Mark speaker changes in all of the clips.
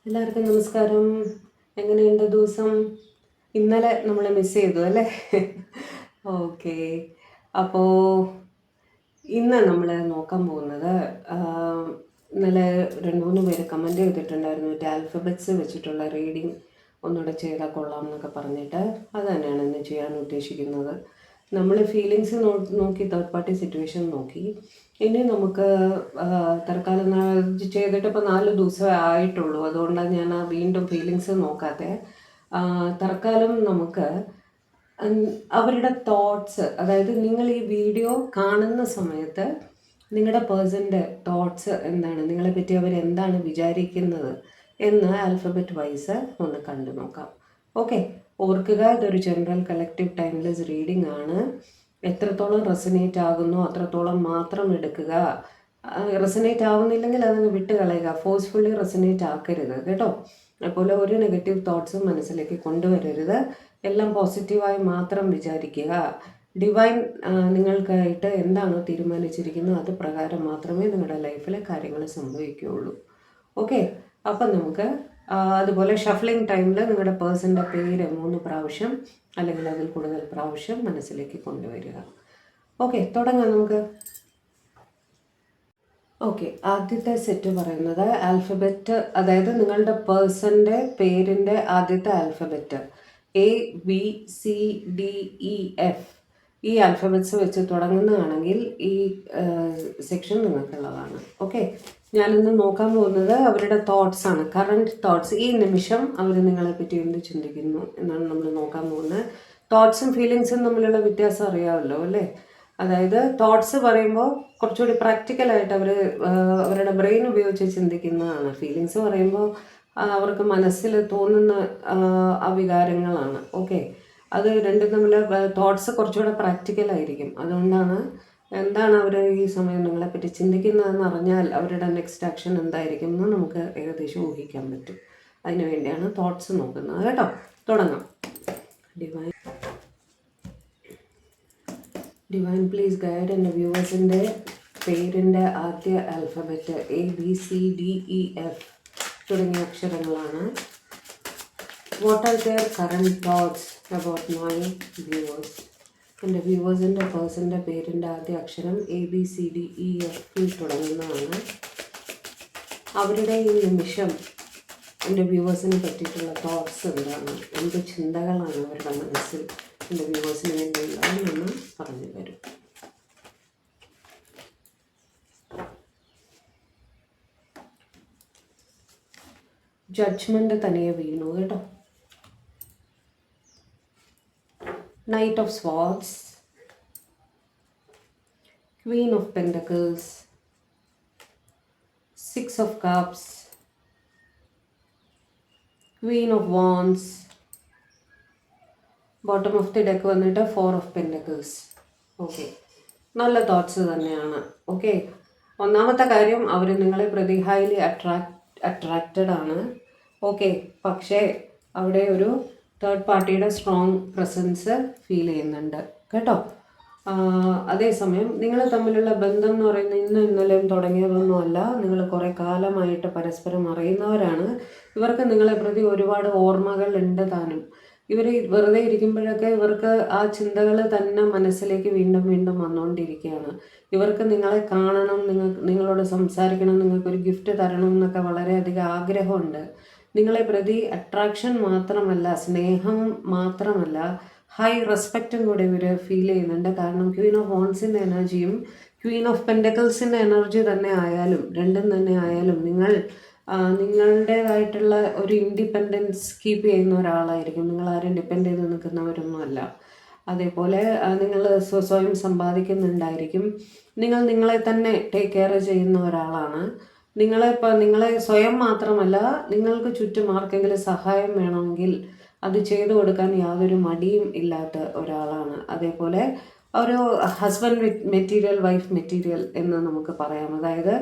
Speaker 1: എല്ലാവർക്കും നമസ്കാരം. എങ്ങനെയുണ്ട് ദിവസം? ഇന്നലെ നമ്മൾ മിസ് ചെയ്തു അല്ലേ? ഓക്കെ. അപ്പോൾ ഇന്ന് നമ്മൾ നോക്കാൻ പോകുന്നത് ഇന്നലെ 2-3 പേര് കമൻറ്റ് ചെയ്തിട്ടുണ്ടായിരുന്നു, ആൽഫബറ്റ്സ് വെച്ചിട്ടുള്ള റീഡിങ് ഒന്നുകൂടെ ചെയ്താൽ കൊള്ളാം എന്നൊക്കെ പറഞ്ഞിട്ട്. അത് തന്നെയാണ് ഇന്ന് ചെയ്യാൻ ഉദ്ദേശിക്കുന്നത്. നമ്മൾ ഫീലിങ്സ് നോക്കി, തേർഡ് പാർട്ടി സിറ്റുവേഷൻ നോക്കി. ഇനി നമുക്ക് തൽക്കാലം ചെയ്തിട്ട് ഇപ്പോൾ 4 ദിവസമേ ആയിട്ടുള്ളൂ. അതുകൊണ്ടാണ് ഞാൻ വീണ്ടും ഫീലിങ്സ് നോക്കാതെ. തൽക്കാലം നമുക്ക് അവരുടെ തോട്ട്സ്, അതായത് നിങ്ങൾ ഈ വീഡിയോ കാണുന്ന സമയത്ത് നിങ്ങളുടെ പേഴ്സൻ്റെ തോട്ട്സ് എന്താണ്, നിങ്ങളെപ്പറ്റി അവരെന്താണ് വിചാരിക്കുന്നത് എന്ന് ആൽഫബറ്റ് വൈസ് ഒന്ന് കണ്ടു നോക്കാം. ഓക്കെ, ഓർക്കുക, ഇതൊരു ജനറൽ കളക്റ്റീവ് ടൈംലെസ് റീഡിംഗ് ആണ്. എത്രത്തോളം റെസനേറ്റ് ആകുന്നോ അത്രത്തോളം മാത്രം എടുക്കുക. റെസനേറ്റ് ആവുന്നില്ലെങ്കിൽ അതങ്ങ് വിട്ട് കളയുക. ഫോഴ്സ്ഫുള്ളി റെസനേറ്റ് ആക്കരുത് കേട്ടോ. അതുപോലെ ഒരു നെഗറ്റീവ് തോട്ട്സും മനസ്സിലേക്ക് കൊണ്ടുവരരുത്. എല്ലാം പോസിറ്റീവായി മാത്രം വിചാരിക്കുക. ഡിവൈൻ നിങ്ങൾക്കായിട്ട് എന്താണോ തീരുമാനിച്ചിരിക്കുന്നത് അത് പ്രകാരം മാത്രമേ നിങ്ങളുടെ ലൈഫിലെ കാര്യങ്ങൾ സംഭവിക്കുകയുള്ളൂ. ഓക്കെ, അപ്പം നമുക്ക് അതുപോലെ ഷഫ്ലിംഗ് ടൈമിൽ നിങ്ങളുടെ പേഴ്സൻ്റെ പേര് 3 പ്രാവശ്യം അല്ലെങ്കിൽ അതിൽ കൂടുതൽ പ്രാവശ്യം മനസ്സിലേക്ക് കൊണ്ടുവരിക. ഓക്കെ, തുടങ്ങാം നമുക്ക്. ഓക്കെ, ആദ്യത്തെ സെറ്റ് പറയുന്നത് ആൽഫബറ്റ്, അതായത് നിങ്ങളുടെ പേഴ്സൻ്റെ പേരിൻ്റെ ആദ്യത്തെ ആൽഫബറ്റ് ABCDEF. ഈ ആൽഫബറ്റ്സ് വെച്ച് തുടങ്ങുന്നതാണെങ്കിൽ ഈ സെക്ഷൻ നിങ്ങൾക്കുള്ളതാണ്. ഓക്കെ, ഞാനിന്ന് നോക്കാൻ പോകുന്നത് അവരുടെ തോട്ട്സ് ആണ്, കറണ്ട് തോട്ട്സ്. ഈ നിമിഷം അവർ നിങ്ങളെപ്പറ്റി എന്ത് ചിന്തിക്കുന്നു എന്നാണ് നമ്മൾ നോക്കാൻ പോകുന്നത്. തോട്ട്സും ഫീലിങ്സും തമ്മിലുള്ള വ്യത്യാസം അറിയാമല്ലോ അല്ലേ? അതായത് തോട്ട്സ് പറയുമ്പോൾ കുറച്ചുകൂടി പ്രാക്ടിക്കലായിട്ട് അവരുടെ ബ്രെയിൻ ഉപയോഗിച്ച് ചിന്തിക്കുന്നതാണ്. ഫീലിങ്സ് പറയുമ്പോൾ അവർക്ക് മനസ്സിൽ തോന്നുന്ന വികാരങ്ങളാണ്. ഓക്കെ, അത് രണ്ടും തമ്മിൽ തോട്ട്സ് കുറച്ചുകൂടെ പ്രാക്ടിക്കലായിരിക്കും. അതുകൊണ്ടാണ് എന്താണ് അവർ ഈ സമയം നിങ്ങളെപ്പറ്റി ചിന്തിക്കുന്നതെന്ന് അറിഞ്ഞാൽ അവരുടെ നെക്സ്റ്റ് ആക്ഷൻ എന്തായിരിക്കും എന്ന് നമുക്ക് ഏകദേശം ഊഹിക്കാൻ പറ്റും. അതിനു വേണ്ടിയാണ് തോട്ട്സ് നോക്കുന്നത് കേട്ടോ. തുടങ്ങാം. ഡിവൈൻ പ്ലീസ് ഗൈഡ് എൻ്റെ വ്യൂവേഴ്സിൻ്റെ പേരിൻ്റെ ആദ്യ ആൽഫബറ്റ് ABCDEF തുടങ്ങിയ അക്ഷരങ്ങളാണ്. What are their current thoughts about my viewers? എൻ്റെ വ്യൂവേഴ്സിൻ്റെ പേഴ്സൻ്റെ പേരിൻ്റെ ആദ്യ അക്ഷരം ABCDEF തുടങ്ങുന്നതാണ്. അവരുടെ ഈ നിമിഷം എൻ്റെ വ്യൂവേഴ്സിനെ പറ്റിയിട്ടുള്ള തോട്ട്സ് എന്താണ്, എന്ത് ചിന്തകളാണ് അവരുടെ മനസ്സിൽ എൻ്റെ വ്യൂവേഴ്സിന് വേണ്ടിയുള്ളതെന്ന് പറഞ്ഞു തരും. ജഡ്ജ്മെന്റ് തനിയെ വീണു കേട്ടോ. Knight of swords, Queen of pentacles, 6 of cups, Queen of wands, bottom of the deck വന്നിട്ട് 4 ഓഫ് പെൻറ്റക്കിൾസ്. ഓക്കെ, നല്ല തോട്ട്സ് തന്നെയാണ്. ഓക്കെ, ഒന്നാമത്തെ കാര്യം, അവർ നിങ്ങളെ പ്രതി ഹൈലി അട്രാക്റ്റഡ് ആണ്. ഓക്കെ, പക്ഷേ അവിടെ ഒരു തേർഡ് പാർട്ടിയുടെ സ്ട്രോങ് പ്രസൻസ് ഫീൽ ചെയ്യുന്നുണ്ട് കേട്ടോ. അതേസമയം നിങ്ങൾ തമ്മിലുള്ള ബന്ധം എന്ന് പറയുന്നത് ഇന്നലെയും തുടങ്ങിയതൊന്നുമല്ല. നിങ്ങൾ കുറേ കാലമായിട്ട് പരസ്പരം അറിയുന്നവരാണ്. ഇവർക്ക് നിങ്ങളെ പ്രതി ഒരുപാട് ഓർമ്മകൾ ഉണ്ട് താനും. ഇവർ വെറുതെ ഇരിക്കുമ്പോഴൊക്കെ ഇവർക്ക് ആ ചിന്തകൾ തന്നെ മനസ്സിലേക്ക് വീണ്ടും വീണ്ടും വന്നുകൊണ്ടിരിക്കുകയാണ്. ഇവർക്ക് നിങ്ങളെ കാണണം, നിങ്ങളോട് സംസാരിക്കണം, നിങ്ങൾക്കൊരു ഗിഫ്റ്റ് തരണം എന്നൊക്കെ വളരെയധികം ആഗ്രഹമുണ്ട്. നിങ്ങളെ പ്രതി അട്രാക്ഷൻ മാത്രമല്ല, സ്നേഹം മാത്രമല്ല, ഹൈ റെസ്പെക്റ്റും കൂടി ഇവർ ഫീൽ ചെയ്യുന്നുണ്ട്. കാരണം ക്വീൻ ഓഫ് വോൺസിൻ്റെ എനർജിയും ക്വീൻ ഓഫ് പെൻറ്റക്കിൾസിൻ്റെ എനർജി തന്നെ ആയാലും, രണ്ടും തന്നെ ആയാലും, നിങ്ങളുടേതായിട്ടുള്ള ഒരു ഇൻഡിപെൻഡൻസ് കീപ്പ് ചെയ്യുന്ന ഒരാളായിരിക്കും. നിങ്ങൾ ആരും ഡിപ്പെൻഡ് ചെയ്ത് നിൽക്കുന്നവരൊന്നുമല്ല. അതേപോലെ നിങ്ങൾ സ്വയം സമ്പാദിക്കുന്നുണ്ടായിരിക്കും. നിങ്ങൾ നിങ്ങളെ തന്നെ ടേക്ക് കെയർ ചെയ്യുന്ന ഒരാളാണ്. നിങ്ങളെ സ്വയം മാത്രമല്ല, നിങ്ങൾക്ക് ചുറ്റും ആർക്കെങ്കിലും സഹായം വേണമെങ്കിൽ അത് ചെയ്തു കൊടുക്കാൻ യാതൊരു മടിയും ഇല്ലാത്ത ഒരാളാണ്. അതേപോലെ ഒരു ഹസ്ബൻഡ് മെറ്റീരിയൽ, വൈഫ് മെറ്റീരിയൽ എന്ന് നമുക്ക് പറയാം. അതായത്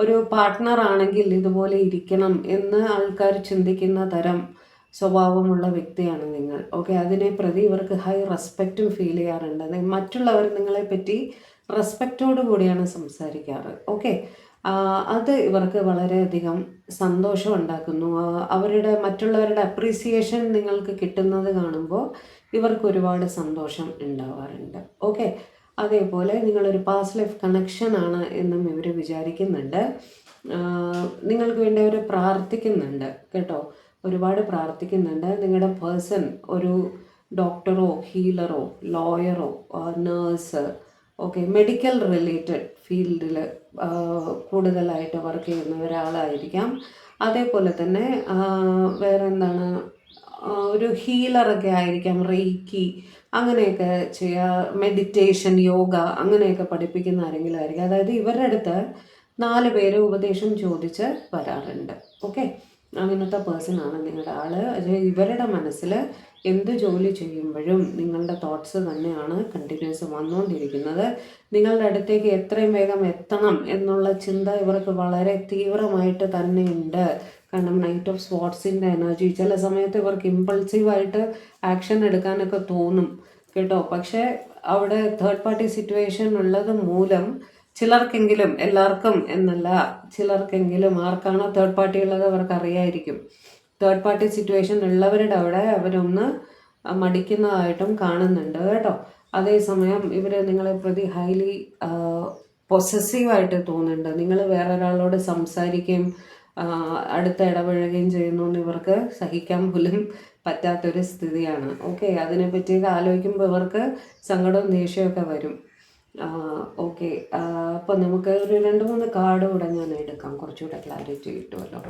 Speaker 1: ഒരു പാർട്ട്ണർ ആണെങ്കിൽ ഇതുപോലെ ഇരിക്കണം എന്ന് ആൾക്കാർ ചിന്തിക്കുന്ന തരം സ്വഭാവമുള്ള വ്യക്തിയാണ് നിങ്ങൾ. ഓക്കെ, അതിനെ പ്രതി ഇവർക്ക് ഹൈ റെസ്പെക്റ്റും ഫീൽ ചെയ്യാറുണ്ട്. മറ്റുള്ളവർ നിങ്ങളെപ്പറ്റി റെസ്പെക്റ്റോടു കൂടിയാണ് സംസാരിക്കാറ്. ഓക്കെ, അത് ഇവർക്ക് വളരെയധികം സന്തോഷം ഉണ്ടാക്കുന്നു. അവരുടെ മറ്റുള്ളവരുടെ അപ്രീസിയേഷൻ നിങ്ങൾക്ക് കിട്ടുന്നത് കാണുമ്പോൾ ഇവർക്ക് ഒരുപാട് സന്തോഷം ഉണ്ടാവാറുണ്ട്. ഓക്കെ. അതേപോലെ നിങ്ങളൊരു പാസ്റ്റ് ലൈഫ് കണക്ഷൻ ആണ് എന്നും ഇവർ വിചാരിക്കുന്നുണ്ട്. നിങ്ങൾക്ക് വേണ്ടി അവർ പ്രാർത്ഥിക്കുന്നുണ്ട് കേട്ടോ. ഒരുപാട് പ്രാർത്ഥിക്കുന്നുണ്ട്. നിങ്ങളുടെ പേഴ്സൺ ഒരു ഡോക്ടറോ ഹീലറോ ലോയറോ നേഴ്സ്, ഓക്കെ, മെഡിക്കൽ റിലേറ്റഡ് ഫീൽഡിൽ കൂടുതലായിട്ട് വർക്ക് ചെയ്യുന്ന ഒരാളായിരിക്കാം. അതേപോലെ തന്നെ വേറെ എന്താണ്, ഒരു ഹീലറൊക്കെ ആയിരിക്കാം. റെയ്ക്കി അങ്ങനെയൊക്കെ ചെയ്യുക, മെഡിറ്റേഷൻ, യോഗ അങ്ങനെയൊക്കെ പഠിപ്പിക്കുന്ന ആരെങ്കിലും ആയിരിക്കും. അതായത് ഇവരുടെ അടുത്ത് 4 പേര് ഉപദേശം ചോദിച്ച് വരാറുണ്ട്. ഓക്കെ. അങ്ങനത്തെ പേഴ്സണാണ് നിങ്ങളുടെ ആൾ. ഇവരുടെ മനസ്സിൽ എന്ത് ജോലി ചെയ്യുമ്പോഴും നിങ്ങളുടെ തോട്ട്സ് തന്നെയാണ് കണ്ടിന്യൂസ് വന്നുകൊണ്ടിരിക്കുന്നത്. നിങ്ങളുടെ അടുത്തേക്ക് എത്രയും വേഗം എത്തണം എന്നുള്ള ചിന്ത ഇവർക്ക് വളരെ തീവ്രമായിട്ട് തന്നെ ഉണ്ട്. കാരണം നൈറ്റ് ഓഫ് സ്വാർട്സിൻ്റെ എനർജി ചില സമയത്ത് ഇവർക്ക് ഇമ്പൾസീവായിട്ട് ആക്ഷൻ എടുക്കാനൊക്കെ തോന്നും കേട്ടോ. പക്ഷേ അവിടെ തേർഡ് പാർട്ടി സിറ്റുവേഷൻ ഉള്ളത് മൂലം ചിലർക്കെങ്കിലും, എല്ലാവർക്കും എന്നല്ല, ചിലർക്കെങ്കിലും, ആർക്കാണോ തേർഡ് പാർട്ടി ഉള്ളത് അവർക്ക് അറിയായിരിക്കും. തേർഡ് പാർട്ടി സിറ്റുവേഷൻ ഉള്ളവരുടെ അവിടെ അവരൊന്ന് മടിക്കുന്നതായിട്ടും കാണുന്നുണ്ട് കേട്ടോ. അതേസമയം ഇവർ നിങ്ങളെ പ്രതി ഹൈലി പൊസസീവായിട്ട് തോന്നുന്നുണ്ട്. നിങ്ങൾ വേറൊരാളോട് സംസാരിക്കുകയും അടുത്ത് ഇടപഴകുകയും ചെയ്യുന്നു എന്ന് ഇവർക്ക് സഹിക്കാൻ പോലും പറ്റാത്തൊരു സ്ഥിതിയാണ്. ഓക്കെ. അതിനെപ്പറ്റിയൊക്കെ ആലോചിക്കുമ്പോൾ ഇവർക്ക് സങ്കടവും ദേഷ്യമൊക്കെ വരും. ഓക്കെ. അപ്പോൾ നമുക്ക് ഒരു 2-3 കാർഡ് കൂടെ ഞാൻ എടുക്കാം, കുറച്ചുകൂടെ ക്ലാരിറ്റി കിട്ടുമല്ലോ.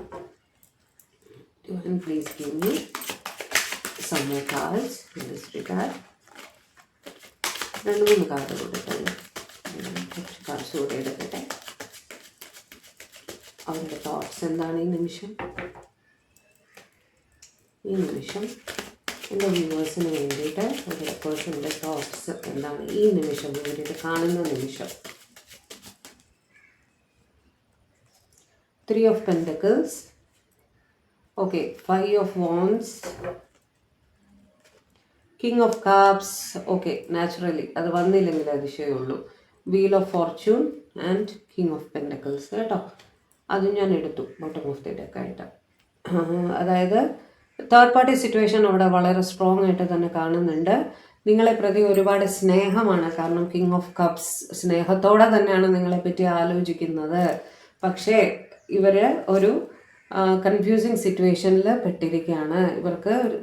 Speaker 1: Please give me some more cards in this regard. 2-3 card കൊടുക്കണം. കുറച്ച് കാർഡ്സ് കൂടെ എടുക്കട്ടെ. അവരുടെ തോട്ട്സ് എന്താണ് ഈ നിമിഷം എൻ്റെ വ്യൂവേഴ്സിന് വേണ്ടിയിട്ട് അവരുടെ പേഴ്സണിൻ്റെ തോട്ട്സ് എന്താണ് ഈ നിമിഷം, ഇവരിത് കാണുന്ന നിമിഷം. 3 of Pentacles, okay, 5 of Wands, King of Cups, okay, naturally അത് വന്നില്ലെങ്കിൽ അതിശയമുള്ളൂ. Wheel of Fortune and King of Pentacles കേട്ടോ. അത് ഞാൻ എടുത്തു ബോട്ടം ഓഫ് ദി ഡെക്ക് ആയിട്ട്. അതായത് തേർഡ് പാർട്ടി സിറ്റുവേഷൻ അവിടെ വളരെ സ്ട്രോങ് ആയിട്ട് തന്നെ കാണുന്നുണ്ട്. നിങ്ങളെ പ്രതി ഒരുപാട് സ്നേഹമാണ്. കാരണം കിങ് ഓഫ് കപ്സ് സ്നേഹത്തോടെ തന്നെയാണ് നിങ്ങളെപ്പറ്റി ആലോചിക്കുന്നത്. പക്ഷേ ഇവർ ഒരു കൺഫ്യൂസിങ് സിറ്റുവേഷനിൽ പെട്ടിരിക്കുകയാണ്.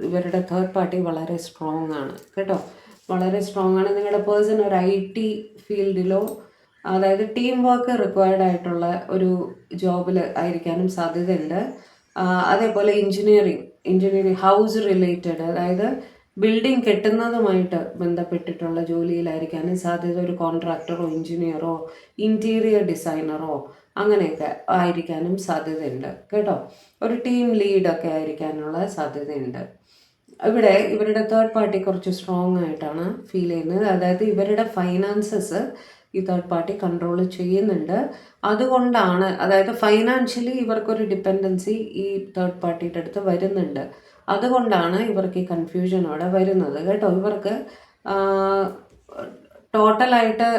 Speaker 1: ഇവരുടെ തേർഡ് പാർട്ടി വളരെ സ്ട്രോങ് ആണ് കേട്ടോ, വളരെ സ്ട്രോങ് ആണ്. നിങ്ങളുടെ പേഴ്സൺ ഒരു IT ഫീൽഡിലോ, അതായത് ടീം വർക്ക് റിക്വയർഡ് ആയിട്ടുള്ള ഒരു ജോബിൽ ആയിരിക്കാനും സാധ്യതയുണ്ട്. അതേപോലെ എഞ്ചിനീയറിങ് ഹൗസ് റിലേറ്റഡ്, അതായത് ബിൽഡിംഗ് കെട്ടുന്നതുമായിട്ട് ബന്ധപ്പെട്ടിട്ടുള്ള ജോലിയിലായിരിക്കാനും സാധ്യത. ഒരു കോൺട്രാക്ടറോ എഞ്ചിനീയറോ ഇൻറ്റീരിയർ ഡിസൈനറോ അങ്ങനെയൊക്കെ ആയിരിക്കാനും സാധ്യതയുണ്ട് കേട്ടോ. ഒരു ടീം ലീഡൊക്കെ ആയിരിക്കാനുള്ള സാധ്യതയുണ്ട്. ഇവിടെ ഇവരുടെ തേർഡ് പാർട്ടി കുറച്ച് സ്ട്രോങ് ആയിട്ടാണ് ഫീൽ ചെയ്യുന്നത്. അതായത് ഇവരുടെ ഫൈനാൻസസ് ഈ തേർഡ് പാർട്ടി കൺട്രോൾ ചെയ്യുന്നുണ്ട്. അതുകൊണ്ടാണ്, അതായത് ഫൈനാൻഷ്യലി ഇവർക്കൊരു ഡിപ്പെൻഡൻസി ഈ തേർഡ് പാർട്ടിയുടെ അടുത്ത് വരുന്നുണ്ട്. അതുകൊണ്ടാണ് ഇവർക്ക് ഈ കൺഫ്യൂഷൻ അവിടെ വരുന്നത് കേട്ടോ. ഇവർക്ക് ടോട്ടലായിട്ട്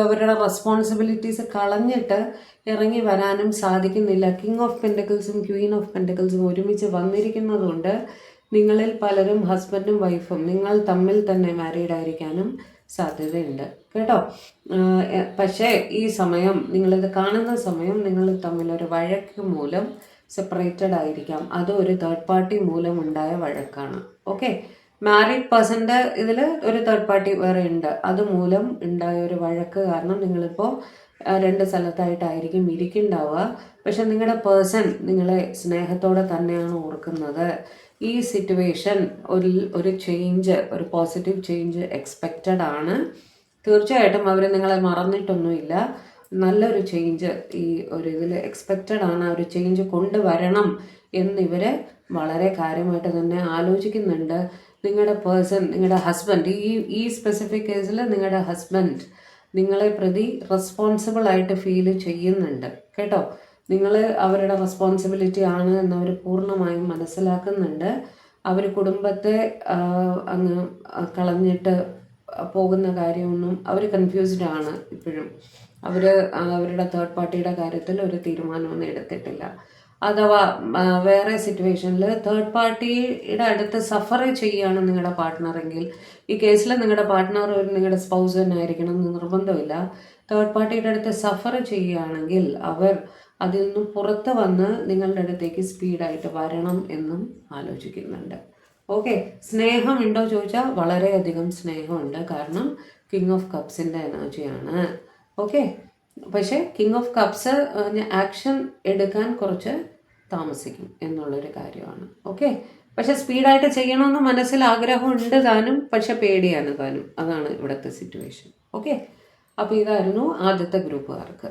Speaker 1: അവരുടെ റെസ്പോൺസിബിലിറ്റീസ് കളഞ്ഞിട്ട് ഇറങ്ങി വരാനും സാധിക്കുന്നില്ല. കിങ് ഓഫ് പെൻറ്റക്കിൾസും ക്വീൻ ഓഫ് പെൻറ്റക്കിൾസും ഒരുമിച്ച് വന്നിരിക്കുന്നതുകൊണ്ട് നിങ്ങളിൽ പലരും ഹസ്ബൻഡും വൈഫും നിങ്ങൾ തമ്മിൽ തന്നെ മാരീഡ് ആയിരിക്കാനും സാധ്യതയുണ്ട് കേട്ടോ. പക്ഷേ ഈ സമയം, നിങ്ങളിത് കാണുന്ന സമയം നിങ്ങൾ തമ്മിലൊരു വഴക്ക് മൂലം സെപ്പറേറ്റഡ് ആയിരിക്കാം. അത് ഒരു തേർഡ് പാർട്ടി മൂലം ഉണ്ടായ വഴക്കാണ്. ഓക്കെ. മാരീഡ് പേഴ്സൻ്റെ ഇതിൽ ഒരു തേർഡ് പാർട്ടി വേറെ ഉണ്ട്. അതുമൂലം ഉണ്ടായ ഒരു വഴക്ക് കാരണം നിങ്ങളിപ്പോൾ 2 സ്ഥലത്തായിട്ടായിരിക്കും ഇരിക്കുന്നുണ്ടാവുക. പക്ഷെ നിങ്ങളുടെ പേഴ്സൺ നിങ്ങളെ സ്നേഹത്തോടെ തന്നെയാണ് ഓർക്കുന്നത്. ഈ സിറ്റുവേഷൻ ഒരു ചേഞ്ച്, ഒരു പോസിറ്റീവ് ചേഞ്ച് എക്സ്പെക്റ്റഡ് ആണ്. തീർച്ചയായിട്ടും അവർ നിങ്ങളെ മറന്നിട്ടൊന്നുമില്ല. നല്ലൊരു ചേഞ്ച് ഈ ഒരു ഇതിൽ എക്സ്പെക്റ്റഡ് ആണ്. ഒരു ചേഞ്ച് കൊണ്ടുവരണം എന്നിവർ വളരെ കാര്യമായിട്ട് തന്നെ ആലോചിക്കുന്നുണ്ട്. നിങ്ങളുടെ പേഴ്സൺ, നിങ്ങളുടെ ഹസ്ബൻഡ്, ഈ സ്പെസിഫിക് കേസിൽ നിങ്ങളുടെ ഹസ്ബൻഡ് നിങ്ങളെ പ്രതി റെസ്പോൺസിബിൾ ആയിട്ട് ഫീൽ ചെയ്യുന്നുണ്ട് കേട്ടോ. നിങ്ങൾ അവരുടെ റെസ്പോൺസിബിലിറ്റി ആണ് എന്നവർ പൂർണ്ണമായും മനസ്സിലാക്കുന്നുണ്ട്. അവർ കുടുംബത്തെ അങ്ങ് കളഞ്ഞിട്ട് പോകുന്ന കാര്യമൊന്നും അവർ കൺഫ്യൂസ്ഡ് ആണ് ഇപ്പോഴും. അവർ അവരുടെ തേർഡ് പാർട്ടിയുടെ കാര്യത്തിൽ ഒരു തീരുമാനമൊന്നും എടുത്തിട്ടില്ല. അഥവാ വേറെ സിറ്റുവേഷനിൽ തേർഡ് പാർട്ടിയുടെ അടുത്ത് സഫർ ചെയ്യുകയാണ് നിങ്ങളുടെ പാർട്ട്ണറെങ്കിൽ, ഈ കേസിൽ നിങ്ങളുടെ പാർട്ട്ണർ ഒരു നിങ്ങളുടെ സ്പൗസ് തന്നെ ആയിരിക്കണം എന്ന് നിർബന്ധമില്ല. തേർഡ് പാർട്ടിയുടെ അടുത്ത് സഫർ ചെയ്യുകയാണെങ്കിൽ അവർ അതിൽ നിന്നും പുറത്ത് വന്ന് നിങ്ങളുടെ അടുത്തേക്ക് സ്പീഡായിട്ട് വരണം എന്നും ആലോചിക്കുന്നുണ്ട്. ഓക്കെ, സ്നേഹമുണ്ടോ ചോദിച്ചാൽ വളരെയധികം സ്നേഹമുണ്ട്. കാരണം കിങ് ഓഫ് കപ്സിൻ്റെ എനർജിയാണ്. ഓക്കെ, പക്ഷേ കിങ് ഓഫ് കപ്സ് ആക്ഷൻ എടുക്കാൻ കുറച്ച് താമസിക്കും എന്നുള്ളൊരു കാര്യമാണ്. ഓക്കെ, പക്ഷെ സ്പീഡായിട്ട് ചെയ്യണമെന്ന് മനസ്സിൽ ആഗ്രഹമുണ്ട് താനും, പക്ഷെ പേടിയാണ് താനും. അതാണ് ഇവിടുത്തെ സിറ്റുവേഷൻ. ഓക്കെ, അപ്പോൾ ഇതായിരുന്നു ആദ്യത്തെ ഗ്രൂപ്പുകാർക്ക്.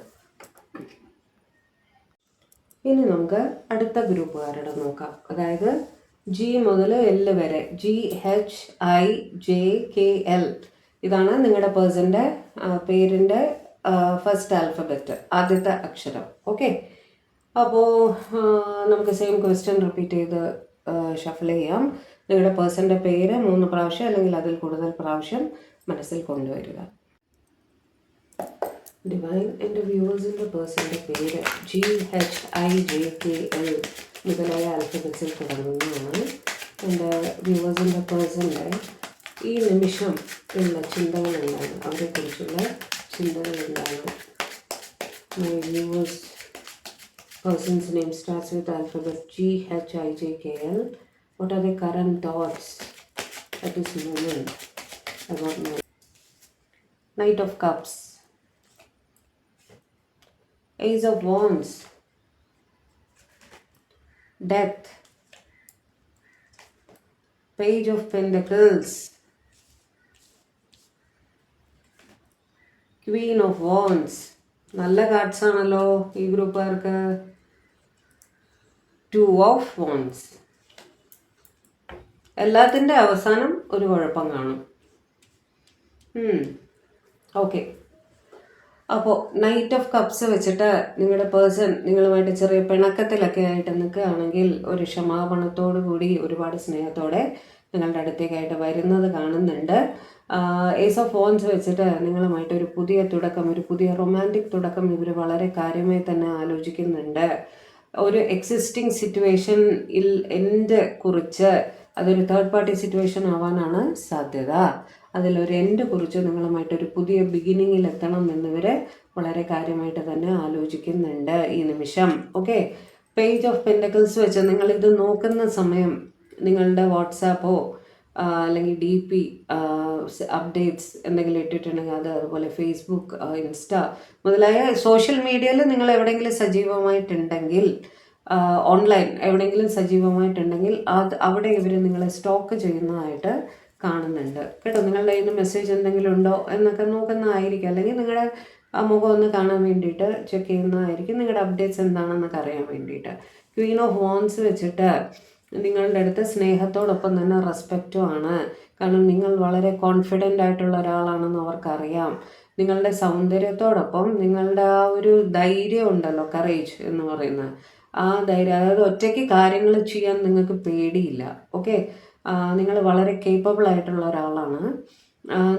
Speaker 1: ഇനി നമുക്ക് അടുത്ത ഗ്രൂപ്പുകാരുടെ നോക്കാം. അതായത് ജി മുതൽ എൽ വരെ, GHIJKL ഇതാണ് നിങ്ങളുടെ പേഴ്സൻ്റെ പേരിൻ്റെ ഫസ്റ്റ് ആൽഫബറ്റ്, ആദ്യത്തെ അക്ഷരം. ഓക്കെ, അപ്പോൾ നമുക്ക് സെയിം ക്വസ്റ്റ്യൻ റിപ്പീറ്റ് ചെയ്ത് ഷഫിൾ ചെയ്യാം. നിങ്ങളുടെ പേഴ്സൻ്റെ പേര് 3 പ്രാവശ്യം അല്ലെങ്കിൽ അതിൽ കൂടുതൽ പ്രാവശ്യം മനസ്സിൽ കൊണ്ടുവരിക. ഡിവൈൻ എൻ്റെ വ്യൂവേഴ്സിൻ്റെ പേഴ്സൻ്റെ പേര് GHIJKL മുതലായ ആൽഫബറ്റ്സിൽ തുടങ്ങുന്നതാണ്. എൻ്റെ വ്യൂവേഴ്സിൻ്റെ പേഴ്സൻ്റെ ഈ നിമിഷം ഉള്ള ചിന്തകൾ എന്താണ്, അവരെക്കുറിച്ചുള്ള ചിന്തകൾ എന്താണ്? My viewers person's name starts with alphabet GHIJKL. What are the current thoughts at this moment about my Knight of Cups, Ace of Wands, Death, Page of Pentacles, Queen of Wands. നല്ല cards ആണല്ലോ ഈ ഗ്രൂപ്പുകാർക്ക്. 2 of Wands. എല്ലാത്തിൻ്റെ അവസാനം ഒരു കുഴപ്പം കാണും. Okay, അപ്പോൾ knight of cups വെച്ചിട്ട് നിങ്ങളുടെ പേഴ്സൺ നിങ്ങളുമായിട്ട് ചെറിയ പിണക്കത്തിലൊക്കെ ആയിട്ട് നിൽക്കുകയാണെങ്കിൽ ഒരു ക്ഷമാപണത്തോടു കൂടി ഒരുപാട് സ്നേഹത്തോടെ നിങ്ങളുടെ അടുത്തേക്കായിട്ട് വരുന്നത് കാണുന്നുണ്ട്. ഏസ് ഓഫ് വോൺസ് വെച്ചിട്ട് നിങ്ങളുമായിട്ട് ഒരു പുതിയ തുടക്കം, ഒരു പുതിയ റൊമാൻറ്റിക് തുടക്കം ഇവർ വളരെ കാര്യമായി തന്നെ ആലോചിക്കുന്നുണ്ട്. ഒരു എക്സിസ്റ്റിംഗ് സിറ്റുവേഷനിൽ എൻഡ് കുറിച്ച്, അതൊരു തേർഡ് പാർട്ടി സിറ്റുവേഷൻ ആവാനാണ് സാധ്യത. അതിലൊരു എൻഡ് കുറിച്ച് നിങ്ങളുമായിട്ടൊരു പുതിയ ബിഗിനിങ്ങിൽ എത്തണം എന്നിവർ വളരെ കാര്യമായിട്ട് തന്നെ ആലോചിക്കുന്നുണ്ട് ഈ നിമിഷം. ഓക്കെ, പേജ് ഓഫ് പെൻറ്റക്കിൾസ് വെച്ച് നിങ്ങളിത് നോക്കുന്ന സമയം നിങ്ങളുടെ വാട്സാപ്പോ അല്ലെങ്കിൽ DP അപ്ഡേറ്റ്സ് എന്തെങ്കിലും ഇട്ടിട്ടുണ്ടെങ്കിൽ അത്, അതുപോലെ ഫേസ്ബുക്ക്, ഇൻസ്റ്റ മുതലായ സോഷ്യൽ മീഡിയയിൽ നിങ്ങൾ എവിടെയെങ്കിലും സജീവമായിട്ടുണ്ടെങ്കിൽ, ഓൺലൈൻ എവിടെയെങ്കിലും സജീവമായിട്ടുണ്ടെങ്കിൽ അവിടെ ഇവർ നിങ്ങളെ സ്റ്റോക്ക് ചെയ്യുന്നതായിട്ട് കാണുന്നുണ്ട് കേട്ടോ. നിങ്ങളുടെ കയ്യിൽ നിന്ന് മെസ്സേജ് എന്തെങ്കിലും ഉണ്ടോ എന്നൊക്കെ നോക്കുന്നതായിരിക്കും, അല്ലെങ്കിൽ നിങ്ങളുടെ മുഖം ഒന്ന് കാണാൻ വേണ്ടിയിട്ട് ചെക്ക് ചെയ്യുന്നതായിരിക്കും, നിങ്ങളുടെ അപ്ഡേറ്റ്സ് എന്താണെന്നൊക്കെ അറിയാൻ വേണ്ടിയിട്ട്. ക്വീൻ ഓഫ് വോൺസ് വെച്ചിട്ട് നിങ്ങളുടെ അടുത്ത് സ്നേഹത്തോടൊപ്പം തന്നെ റെസ്പെക്റ്റും ആണ്. കാരണം നിങ്ങൾ വളരെ കോൺഫിഡൻ്റ് ആയിട്ടുള്ള ഒരാളാണെന്ന് അവർക്കറിയാം. നിങ്ങളുടെ സൗന്ദര്യത്തോടൊപ്പം നിങ്ങളുടെ ആ ഒരു ധൈര്യം ഉണ്ടല്ലോ, കറേജ് എന്ന് പറയുന്നത്, ആ ധൈര്യം, അതായത് ഒറ്റയ്ക്ക് കാര്യങ്ങൾ ചെയ്യാൻ നിങ്ങൾക്ക് പേടിയില്ല. ഓക്കെ, നിങ്ങൾ വളരെ കേപ്പബിൾ ആയിട്ടുള്ള ഒരാളാണ്.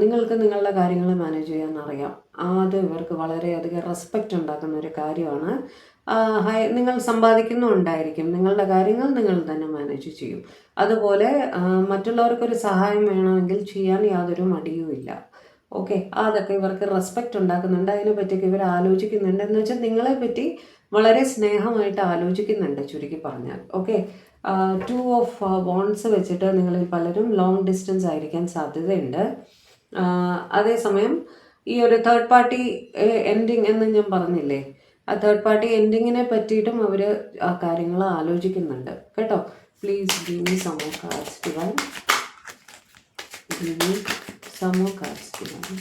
Speaker 1: നിങ്ങൾക്ക് നിങ്ങളുടെ കാര്യങ്ങൾ മാനേജ് ചെയ്യാൻ അറിയാം. അത് ഇവർക്ക് വളരെയധികം റെസ്പെക്റ്റ് ഉണ്ടാക്കുന്ന ഒരു കാര്യമാണ്. നിങ്ങൾ സമ്പാദിക്കുന്നുണ്ടായിരിക്കും, നിങ്ങളുടെ കാര്യങ്ങൾ നിങ്ങൾ തന്നെ മാനേജ് ചെയ്യും. അതുപോലെ മറ്റുള്ളവർക്കൊരു സഹായം വേണമെങ്കിൽ ചെയ്യാൻ യാതൊരു മടിയുമില്ല. ഓക്കെ, അതൊക്കെ ഇവർക്ക് റെസ്പെക്റ്റ് ഉണ്ടാക്കുന്നുണ്ട്. അതിനെപ്പറ്റിയൊക്കെ ഇവർ ആലോചിക്കുന്നുണ്ട്. എന്ന് വെച്ചാൽ നിങ്ങളെപ്പറ്റി വളരെ സ്നേഹമായിട്ട് ആലോചിക്കുന്നുണ്ട് ചുരുക്കി പറഞ്ഞാൽ. ഓക്കെ, 2 ഓഫ് വോൺസ് വെച്ചിട്ട് നിങ്ങളിൽ പലരും ലോങ് ഡിസ്റ്റൻസ് ആയിരിക്കാൻ സാധ്യതയുണ്ട്. അതേസമയം ഈ ഒരു തേർഡ് പാർട്ടി എൻഡിങ് എന്ന് ഞാൻ പറഞ്ഞില്ലേ, ആ തേർഡ് പാർട്ടി എൻഡിങ്ങിനെ പറ്റിയിട്ടും അവർ ആ കാര്യങ്ങൾ ആലോചിക്കുന്നുണ്ട് കേട്ടോ. Please give me some more cards Divine. Give me some more cards Divine.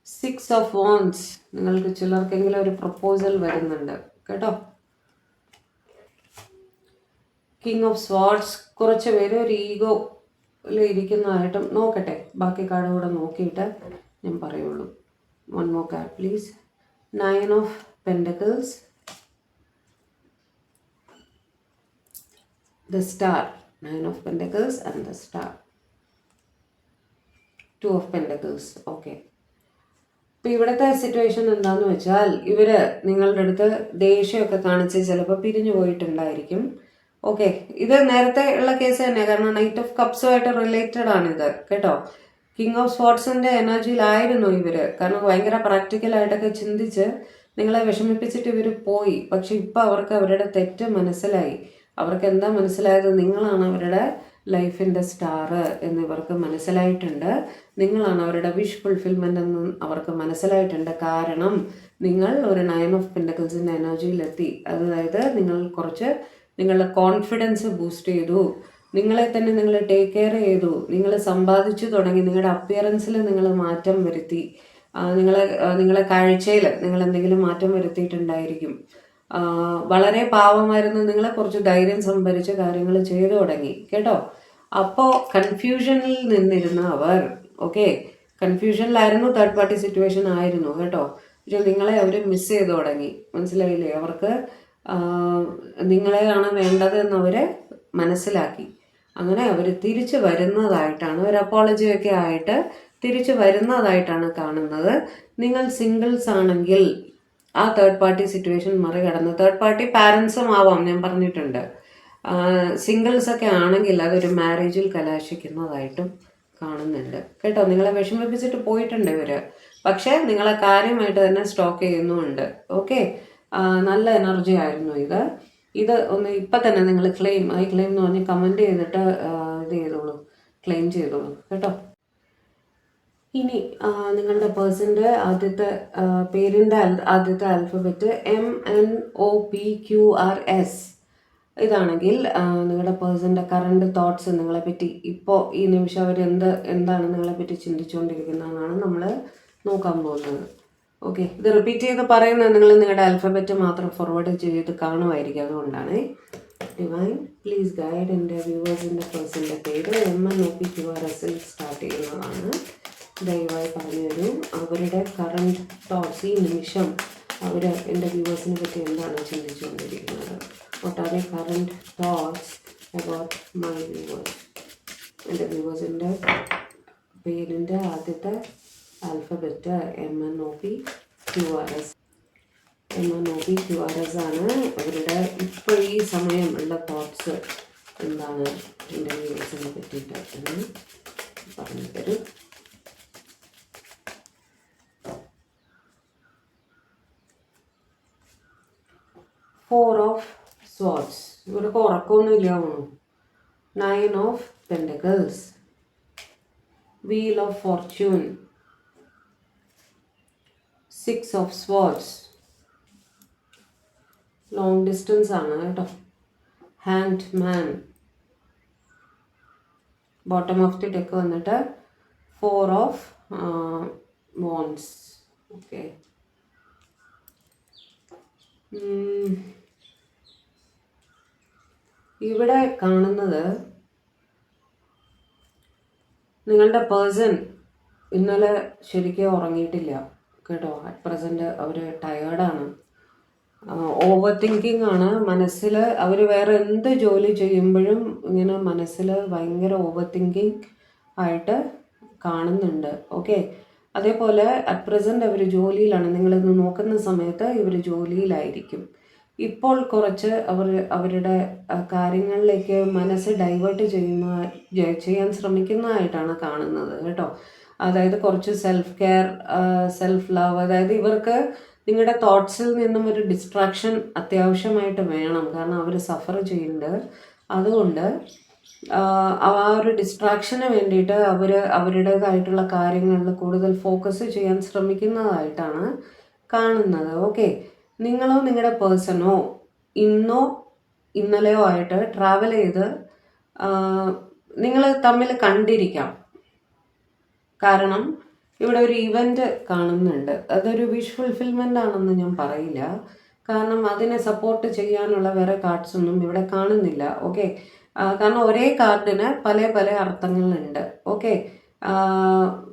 Speaker 1: 6 of wands. നിങ്ങൾക്ക് ചിലർക്കെങ്കിലും ഒരു പ്രപ്പോസൽ വരുന്നുണ്ട് കേട്ടോ. King of swords. കുറച്ച് പേര് ഒരു ഈഗോയിൽ ഇരിക്കുന്നതായിട്ടും നോക്കട്ടെ, ബാക്കി കാർഡ് കൂടെ നോക്കിയിട്ട് ഞാൻ പറയുള്ളൂ. One more card please. 9 of Pentacles, the Star. 9 of Pentacles and the Star. 2 of Pentacles. Okay, ഇപ്പം ഇവിടുത്തെ സിറ്റുവേഷൻ എന്താന്ന് വെച്ചാൽ ഇവര് നിങ്ങളുടെ അടുത്ത് ദേഷ്യമൊക്കെ കാണിച്ച് ചിലപ്പോൾ പിരിഞ്ഞു പോയിട്ടുണ്ടായിരിക്കും. ഓക്കെ, ഇത് നേരത്തെ ഉള്ള കേസ് തന്നെ, കാരണം നൈറ്റ് ഓഫ് കപ്സുമായിട്ട് റിലേറ്റഡ് ആണ് ഇത് കേട്ടോ. കിങ് ഓഫ് സ്പോർട്സിന്റെ എനർജിയിലായിരുന്നു ഇവര്, കാരണം ഭയങ്കര പ്രാക്ടിക്കലായിട്ടൊക്കെ ചിന്തിച്ച് നിങ്ങളെ വിഷമിപ്പിച്ചിട്ട് ഇവർ പോയി. പക്ഷെ ഇപ്പം അവർക്ക് അവരുടെ തെറ്റ് മനസ്സിലായി. അവർക്ക് എന്താ മനസ്സിലായത്? നിങ്ങളാണ് അവരുടെ ലൈഫിൻ്റെ സ്റ്റാർ എന്നിവർക്ക് മനസ്സിലായിട്ടുണ്ട്. നിങ്ങളാണ് അവരുടെ വിഷ് ഫുൾഫിൽമെൻ്റ് എന്നും അവർക്ക് മനസ്സിലായിട്ടുണ്ട്. കാരണം നിങ്ങൾ ഒരു 9 ഓഫ് പെൻറ്റക്കിൾസിൻ്റെ എനർജിയിലെത്തി. അതായത് നിങ്ങൾ കുറച്ച് നിങ്ങളുടെ കോൺഫിഡൻസ് ബൂസ്റ്റ് ചെയ്തു, നിങ്ങളെ തന്നെ നിങ്ങൾ ടേക്ക് കെയർ ചെയ്തു, നിങ്ങൾ സമ്പാദിച്ചു തുടങ്ങി, നിങ്ങളുടെ അപ്പിയറൻസിൽ നിങ്ങൾ മാറ്റം വരുത്തി, നിങ്ങളെ കാഴ്ചയിൽ നിങ്ങൾ എന്തെങ്കിലും മാറ്റം വരുത്തിയിട്ടുണ്ടായിരിക്കും. വളരെ പാവമായിരുന്നു, നിങ്ങളെ കുറച്ച് ധൈര്യം സംഭരിച്ച് കാര്യങ്ങൾ ചെയ്തു തുടങ്ങി കേട്ടോ. അപ്പോൾ കൺഫ്യൂഷനിൽ നിന്നിരുന്ന അവർ, ഓക്കെ, കൺഫ്യൂഷനിലായിരുന്നു, തേർഡ് പാർട്ടി സിറ്റുവേഷൻ ആയിരുന്നു കേട്ടോ. പക്ഷെ നിങ്ങളെ അവർ മിസ് ചെയ്തു തുടങ്ങി, മനസ്സിലായില്ലേ? അവർക്ക് നിങ്ങളെയാണ് വേണ്ടത് എന്നവരെ മനസ്സിലാക്കി. അങ്ങനെ അവർ തിരിച്ചു വരുന്നതായിട്ടാണ്, ഒരു അപ്പോളജിയൊക്കെ ആയിട്ട് തിരിച്ചു വരുന്നതായിട്ടാണ് കാണുന്നത്. നിങ്ങൾ സിംഗിൾസ് ആണെങ്കിൽ ആ തേർഡ് പാർട്ടി സിറ്റുവേഷൻ മറികടന്ന്, തേർഡ് പാർട്ടി പാരൻസും ആവാം, ഞാൻ പറഞ്ഞിട്ടുണ്ട്. സിംഗിൾസ് ഒക്കെ ആണെങ്കിൽ അതൊരു മാരേജിൽ കലാശിക്കുന്നതായിട്ടും കാണുന്നുണ്ട് കേട്ടോ. നിങ്ങളെ വിഷമിപ്പിച്ചിട്ട് പോയിട്ടുണ്ട് ഇവർ, പക്ഷേ നിങ്ങളെ കാര്യമായിട്ട് തന്നെ സ്റ്റോക്ക് ചെയ്യുന്നുമുണ്ട്. ഓക്കെ, നല്ല എനർജി ആയിരുന്നു ഇത് ഒന്ന് ഇപ്പം തന്നെ നിങ്ങൾ ക്ലെയിം എന്ന് പറഞ്ഞ് കമൻറ്റ് ചെയ്തിട്ട് ഇത് ചെയ്തോളൂ, ക്ലെയിം ചെയ്തോളൂ കേട്ടോ. ഇനി നിങ്ങളുടെ പേഴ്സൻ്റെ ആദ്യത്തെ പേരിൻ്റെ ആദ്യത്തെ ആൽഫബറ്റ് MNOPQRS ഇതാണെങ്കിൽ നിങ്ങളുടെ പേഴ്സൻ്റെ കറണ്ട് തോട്ട്സ് നിങ്ങളെപ്പറ്റി ഇപ്പോൾ ഈ നിമിഷം അവർ എന്താണ് നിങ്ങളെപ്പറ്റി ചിന്തിച്ചുകൊണ്ടിരിക്കുന്നതെന്നാണ് നമ്മൾ നോക്കാൻ പോകുന്നത്. ഓക്കെ, ഇത് റിപ്പീറ്റ് ചെയ്ത് പറയുന്നത് നിങ്ങൾ നിങ്ങളുടെ ആൽഫബറ്റ് മാത്രം ഫോർവേഡ് ചെയ്ത് കാണുമായിരിക്കും, അതുകൊണ്ടാണ്. ഡിവൈൻ പ്ലീസ് ഗൈഡ് എൻ്റെ വ്യൂവേഴ്സിൻ്റെ പേഴ്സൻ്റെ പേര് MNOPQRSൽ സ്റ്റാർട്ട് ചെയ്യുന്നതാണ്. ദയവായി പറഞ്ഞു തരും അവരുടെ കറണ്ട് തോട്ട്സ്, ഈ നിമിഷം അവർ എൻ്റെ വ്യൂവേഴ്സിനെ പറ്റി എന്താണ് ചിന്തിച്ചുകൊണ്ടിരിക്കുന്നത്. What are the current thoughts about my viewers? എൻ്റെ വ്യൂവേഴ്സിൻ്റെ പേരിൻ്റെ ആദ്യത്തെ ആൽഫബറ്റ് MNOPQRS ആണ്. അവരുടെ ഇപ്പോൾ ഈ സമയം ഉള്ള തോട്ട്സ് എന്താണ് എൻ്റെ വ്യൂവേഴ്സിനെ പറ്റിയിട്ട് എന്ന് പറഞ്ഞു തരും. Four of Swords, ഇവർക്ക് ഉറക്കമൊന്നുമില്ല. 9 of Pentacles, Wheel of Fortune, 6 of Swords, long distance ആണ് കേട്ടോ. Hanged Man, bottom of the deck വന്നിട്ട് 4 of Wands. ഓക്കെ, ഇവിടെ കാണുന്നത് നിങ്ങളുടെ പേഴ്സൺ ഇന്നലെ ശരിക്കും ഉറങ്ങിയിട്ടില്ല കേട്ടോ. അറ്റ് പ്രസൻറ്റ് അവർ ടയേർഡാണ്, ഓവർ തിങ്കിങ് ആണ് മനസ്സിൽ. അവർ വേറെ എന്ത് ജോലി ചെയ്യുമ്പോഴും ഇങ്ങനെ മനസ്സിൽ ഭയങ്കര ഓവർ തിങ്കിങ് ആയിട്ട് കാണുന്നുണ്ട്. ഓക്കെ, അതേപോലെ അറ്റ് പ്രസൻറ്റ് അവർ ജോലിയിലാണ്. നിങ്ങളിത് നോക്കുന്ന സമയത്ത് ഇവർ ജോലിയിലായിരിക്കും. ഇപ്പോൾ കുറച്ച് അവരുടെ കാര്യങ്ങളിലേക്ക് മനസ്സ് ഡൈവേർട്ട് ചെയ്യാൻ ശ്രമിക്കുന്നതായിട്ടാണ് കാണുന്നത് കേട്ടോ. അതായത് കുറച്ച് സെൽഫ് കെയർ, സെൽഫ് ലവ്, അതായത് ഇവർക്ക് നിങ്ങളുടെ തോട്ട്സിൽ നിന്നും ഒരു ഡിസ്ട്രാക്ഷൻ അത്യാവശ്യമായിട്ട് വേണം, കാരണം അവർ സഫർ ചെയ്യുന്നുണ്ട്. അതുകൊണ്ട് ആ ഒരു ഡിസ്ട്രാക്ഷന് വേണ്ടിയിട്ട് അവരുടേതായിട്ടുള്ള കാര്യങ്ങളിൽ കൂടുതൽ ഫോക്കസ് ചെയ്യാൻ ശ്രമിക്കുന്നതായിട്ടാണ് കാണുന്നത്. ഓക്കെ, നിങ്ങളോ നിങ്ങളുടെ പേഴ്സണോ ഇന്നോ ഇന്നലെയോ ആയിട്ട് ട്രാവൽ ചെയ്ത് നിങ്ങൾ തമ്മിൽ കണ്ടിരിക്കാം. കാരണം ഇവിടെ ഒരു ഇവൻ്റ് കാണുന്നുണ്ട്. അതൊരു വിഷ് ഫുൾഫിൽമെൻ്റ് ആണെന്ന് ഞാൻ പറയില്ല, കാരണം അതിനെ സപ്പോർട്ട് ചെയ്യാനുള്ള വേറെ കാർഡ്സ് ഒന്നും ഇവിടെ കാണുന്നില്ല. ഓക്കെ, കാരണം ഒരേ കാർഡിന് പല പല അർത്ഥങ്ങളുണ്ട്. ഓക്കെ,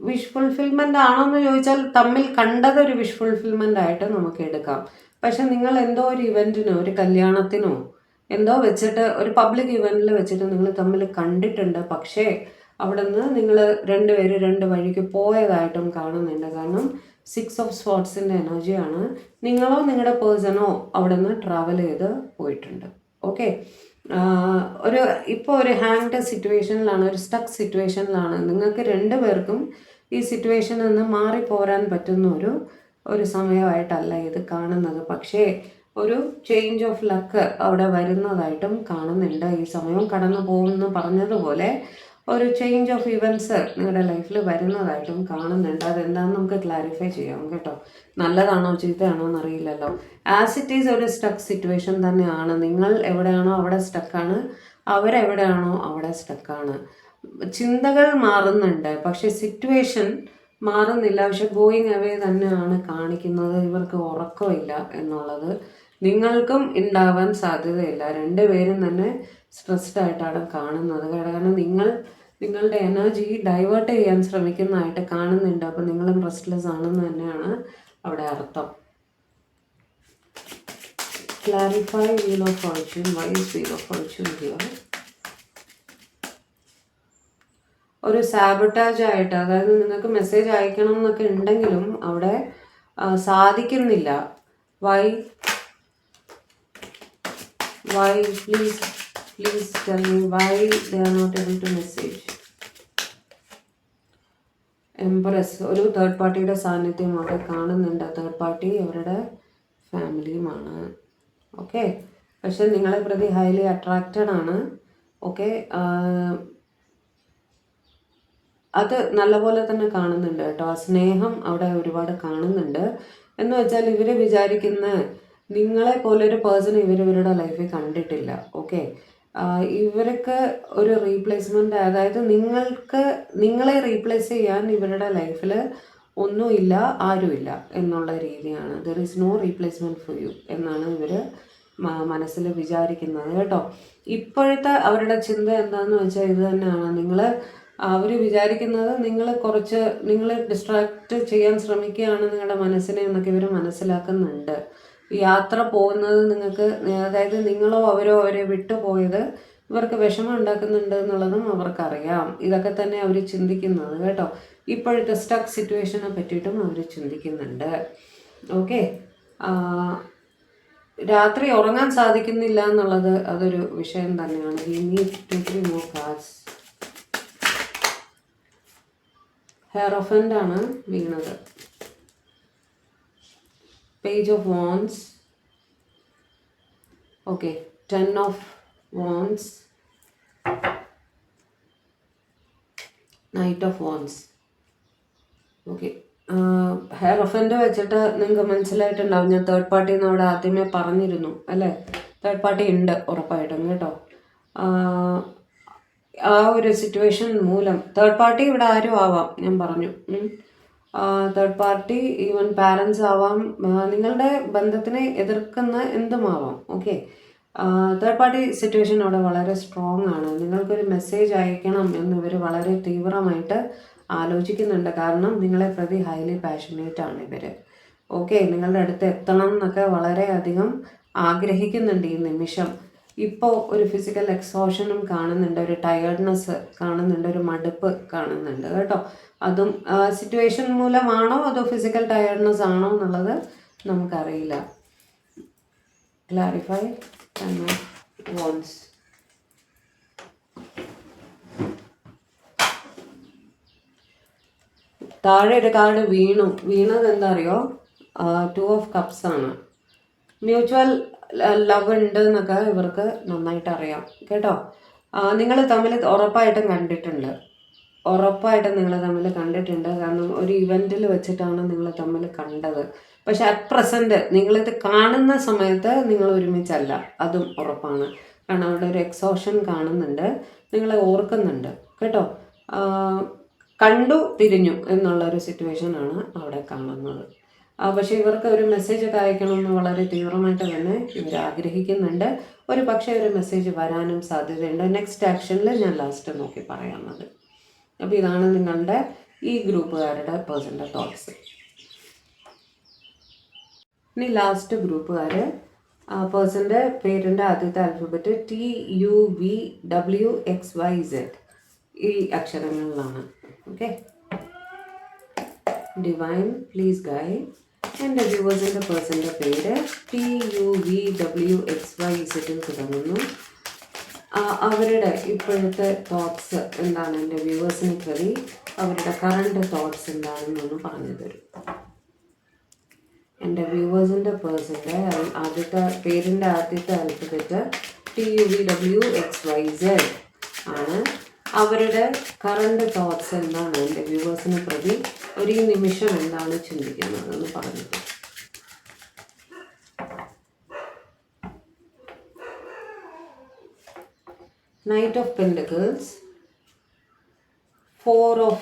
Speaker 1: വിഷ് ഫുൾഫിൽമെൻ്റ് ആണോ എന്ന് ചോദിച്ചാൽ തമ്മിൽ കണ്ടതൊരു വിഷ് ഫുൾഫിൽമെൻ്റ് ആയിട്ട് നമുക്ക് എടുക്കാം. പക്ഷെ നിങ്ങൾ എന്തോ ഒരു ഇവൻറ്റിനോ ഒരു കല്യാണത്തിനോ എന്തോ വെച്ചിട്ട്, ഒരു പബ്ലിക് ഇവൻറ്റിൽ വെച്ചിട്ട് നിങ്ങൾ തമ്മിൽ കണ്ടിട്ടുണ്ട്. പക്ഷേ അവിടെ നിന്ന് നിങ്ങൾ രണ്ടുപേര് രണ്ട് വഴിക്ക് പോയതായിട്ടും കാണുന്നുണ്ട്. കാരണം 6 ഓഫ് സ്പോർട്സിൻ്റെ എനർജിയാണ്. നിങ്ങളോ നിങ്ങളുടെ പേഴ്സണോ അവിടെ നിന്ന് ട്രാവൽ ചെയ്ത് പോയിട്ടുണ്ട്. ഓക്കെ, ഇപ്പോൾ ഒരു ഹാങ്ഡ് സിറ്റുവേഷനിലാണ്, ഒരു സ്റ്റക്ക് സിറ്റുവേഷനിലാണ്. നിങ്ങൾക്ക് രണ്ടുപേർക്കും ഈ സിറ്റുവേഷനിൽ നിന്ന് മാറിപ്പോരാൻ പറ്റുന്ന ഒരു സമയമായിട്ടല്ല ഇത് കാണുന്നത്. പക്ഷേ ഒരു ചേഞ്ച് ഓഫ് ലക്ക് അവിടെ വരുന്നതായിട്ടും കാണുന്നുണ്ട്. ഈ സമയം കടന്നു പോകുമെന്ന് പറഞ്ഞതുപോലെ ഒരു ചേഞ്ച് ഓഫ് ഇവൻറ്റ്സ് നിങ്ങളുടെ ലൈഫിൽ വരുന്നതായിട്ടും കാണുന്നുണ്ട്. അതെന്താണെന്ന് നമുക്ക് ക്ലാരിഫൈ ചെയ്യാം കേട്ടോ. നല്ലതാണോ ചീത്തയാണോ എന്നറിയില്ലല്ലോ. ആസ് ഇറ്റ് ഈസ് ഒരു സ്റ്റക്ക് സിറ്റുവേഷൻ തന്നെയാണ്. നിങ്ങൾ എവിടെയാണോ അവിടെ സ്റ്റക്കാണ്, അവരെവിടെയാണോ അവിടെ സ്റ്റക്കാണ്. ചിന്തകൾ മാറുന്നുണ്ട്, പക്ഷെ സിറ്റുവേഷൻ മാറുന്നില്ല. പക്ഷെ ഗോയിങ് അവേ തന്നെയാണ് കാണിക്കുന്നത്. ഇവർക്ക് ഉറക്കമില്ല എന്നുള്ളത് നിങ്ങൾക്കും ഉണ്ടാവാൻ സാധ്യതയില്ല. രണ്ടുപേരും തന്നെ സ്ട്രെസ്ഡ് ആയിട്ടാണ് കാണുന്നത്. കാരണം നിങ്ങളുടെ എനർജി ഡൈവേർട്ട് ചെയ്യാൻ ശ്രമിക്കുന്നതായിട്ട് കാണുന്നുണ്ട്. അപ്പോൾ നിങ്ങളും റെസ്റ്റ്ലെസ് ആണെന്ന് തന്നെയാണ് അവിടെ അർത്ഥം. Clarify wheel of fortune. Why is wheel of fortune here? ഒരു സാബോട്ടാജ് ആയിട്ട്, അതായത് നിങ്ങൾക്ക് മെസ്സേജ് അയക്കണം എന്നൊക്കെ ഉണ്ടെങ്കിലും അവിടെ സാധിക്കുന്നില്ല. Why please tell me why they are not able to message. Empress, ഒരു തേർഡ് പാർട്ടിയുടെ സാന്നിധ്യം അവിടെ കാണുന്നുണ്ട്. തേർഡ് പാർട്ടി അവരുടെ ഫാമിലിയുമാണ്. ഓക്കെ, പക്ഷെ നിങ്ങളെ പ്രതി ഹൈലി അട്രാക്റ്റഡ് ആണ്. ഓക്കെ, അത് നല്ലപോലെ തന്നെ കാണുന്നുണ്ട് കേട്ടോ. ആ സ്നേഹം അവിടെ ഒരുപാട് കാണുന്നുണ്ട്. എന്ന് വെച്ചാൽ ഇവർ വിചാരിക്കുന്ന നിങ്ങളെ പോലൊരു പേഴ്സൺ ഇവരുടെ ലൈഫിൽ കണ്ടിട്ടില്ല. ഓക്കെ, ഇവർക്ക് ഒരു റീപ്ലേസ്മെൻ്റ്, അതായത് നിങ്ങളെ റീപ്ലേസ് ചെയ്യാൻ ഇവരുടെ ലൈഫിൽ ഒന്നുമില്ല, ആരുമില്ല എന്നുള്ള രീതിയാണ്. There is no replacement for you എന്നാണ് ഇവർ മനസ്സിൽ വിചാരിക്കുന്നത് കേട്ടോ. ഇപ്പോഴത്തെ അവരുടെ ചിന്ത എന്താണെന്ന് വെച്ചാൽ ഇത് തന്നെയാണ്. അവർ വിചാരിക്കുന്നത് നിങ്ങൾ ഡിസ്ട്രാക്റ്റ് ചെയ്യാൻ ശ്രമിക്കുകയാണ് നിങ്ങളുടെ മനസ്സിനെ എന്നൊക്കെ ഇവർ മനസ്സിലാക്കുന്നുണ്ട്. യാത്ര പോകുന്നത് നിങ്ങൾക്ക്, അതായത് നിങ്ങളോ അവരെ വിട്ടുപോയത് ഇവർക്ക് വിഷമം ഉണ്ടാക്കുന്നുണ്ട് എന്നുള്ളതും അവർക്കറിയാം. ഇതൊക്കെ തന്നെ അവർ ചിന്തിക്കുന്നത് കേട്ടോ. ഇപ്പോഴത്തെ സ്റ്റക്ക് സിറ്റുവേഷനെ പറ്റിയിട്ടും അവർ ചിന്തിക്കുന്നുണ്ട്. ഓക്കെ, രാത്രി ഉറങ്ങാൻ സാധിക്കുന്നില്ല എന്നുള്ളത് അതൊരു വിഷയം തന്നെയാണ്. We need 2-3 more cards. Hierophant ആണ് വീണത്. Page of wands. Okay, 10 of wands, knight of wands. Okay, hierophant വെച്ചിട്ട് നിങ്ങൾക്ക് മനസ്സിലായിട്ടുണ്ടാവും. ഞാൻ തേർഡ് പാർട്ടി എന്ന് അവിടെ ആദ്യമേ പറഞ്ഞിരുന്നു അല്ലേ. തേർഡ് പാർട്ടി ഉണ്ട് ഉറപ്പായിട്ടും കേട്ടോ. ആ ഒരു സിറ്റുവേഷൻ മൂലം തേർഡ് പാർട്ടി ഇവിടെ ആരും ആവാം, ഞാൻ പറഞ്ഞു. തേർഡ് പാർട്ടി ഈവൻ പാരൻസ് ആവാം, നിങ്ങളുടെ ബന്ധത്തിനെ എതിർക്കുന്ന എന്തുമാവാം. ഓക്കെ, തേർഡ് പാർട്ടി സിറ്റുവേഷൻ അവിടെ വളരെ സ്ട്രോങ് ആണ്. നിങ്ങൾക്കൊരു മെസ്സേജ് അയക്കണം എന്നിവർ വളരെ തീവ്രമായിട്ട് ആലോചിക്കുന്നുണ്ട്. കാരണം നിങ്ങളെ പ്രതി ഹൈലി പാഷനേറ്റ് ആണ് ഇവർ. ഓക്കെ, നിങ്ങളുടെ അടുത്ത് എത്തണം എന്നൊക്കെ വളരെയധികം ആഗ്രഹിക്കുന്നുണ്ട് ഈ നിമിഷം. ഇപ്പോൾ ഒരു ഫിസിക്കൽ എക്സോഷനും കാണുന്നുണ്ട്, ഒരു ടയേർഡ്നെസ് കാണുന്നുണ്ട്, ഒരു മടുപ്പ് കാണുന്നുണ്ട് കേട്ടോ. അതും സിറ്റുവേഷൻ മൂലമാണോ അതോ ഫിസിക്കൽ ടയേർഡ്നെസ് ആണോ എന്നുള്ളത് നമുക്കറിയില്ല. ക്ലാരിഫൈ വോൺസ്. താഴെ ഒരു കാർഡ് വീണത് എന്താ അറിയോ? 2 ഓഫ് കപ്സ് ആണ്. മ്യൂച്വൽ ലവ് ഉണ്ട് എന്നൊക്കെ ഇവർക്ക് നന്നായിട്ട് അറിയാം കേട്ടോ. നിങ്ങൾ തമ്മിൽ ഉറപ്പായിട്ടും കണ്ടിട്ടുണ്ട്. കാരണം ഒരു ഇവൻറ്റിൽ വെച്ചിട്ടാണ് നിങ്ങൾ തമ്മിൽ കണ്ടത്. പക്ഷെ അറ്റ് പ്രസൻറ്റ് നിങ്ങളിത് കാണുന്ന സമയത്ത് നിങ്ങൾ ഒരുമിച്ചല്ല, അതും ഉറപ്പാണ്. കാരണം അവിടെ ഒരു എക്സോഷൻ കാണുന്നുണ്ട്, നിങ്ങളെ ഓർക്കുന്നുണ്ട് കേട്ടോ. കണ്ടു പിരിഞ്ഞു എന്നുള്ളൊരു സിറ്റുവേഷനാണ് അവിടെ കാണുന്നത്. പക്ഷേ ഇവർക്ക് ഒരു മെസ്സേജൊക്കെ അയക്കണമെന്ന് വളരെ തീവ്രമായിട്ട് തന്നെ ഇവർ ആഗ്രഹിക്കുന്നുണ്ട്. ഒരു പക്ഷേ ഒരു മെസ്സേജ് വരാനും സാധ്യതയുണ്ട്. നെക്സ്റ്റ് ആക്ഷനിൽ ഞാൻ ലാസ്റ്റ് നോക്കി പറയാമത്. അപ്പോൾ ഇതാണ് നിങ്ങളുടെ ഈ ഗ്രൂപ്പുകാരുടെ പേഴ്സണൽ തോട്ട്സ്. ഇനി ലാസ്റ്റ് ഗ്രൂപ്പുകാർ, പേഴ്സൻ്റെ പേരിൻ്റെ ആദ്യത്തെ ആൽഫബറ്റ് TUVWXYZ ഈ അക്ഷരങ്ങളിലാണ്. Okay, divine please guide. എൻ്റെ വ്യൂവേഴ്സിൻ്റെ പേഴ്സൻ്റെ പേര് TUVWXYZ തുടങ്ങുന്നു. അവരുടെ ഇപ്പോഴത്തെ തോട്ട്സ് എന്താണ്, എൻ്റെ വ്യൂവേഴ്സിനെ പ്രതി അവരുടെ കറണ്ട് തോട്ട്സ് എന്താണെന്നൊന്ന് പറഞ്ഞു തരും. എൻ്റെ വ്യൂവേഴ്സിൻ്റെ പേഴ്സൻ്റെ പേരിൻ്റെ ആദ്യത്തെ ആൽഫബറ്റ് TUVWXYZ ആണ്. അവരുടെ കറണ്ട് തോട്ട്സ് എന്താണ്, എൻ്റെ വ്യൂവേഴ്സിനെ പ്രതി ഒരു നിമിഷം എന്താണ് ചിന്തിക്കുന്നതെന്ന് പറഞ്ഞു. Knight of Pentacles, Four of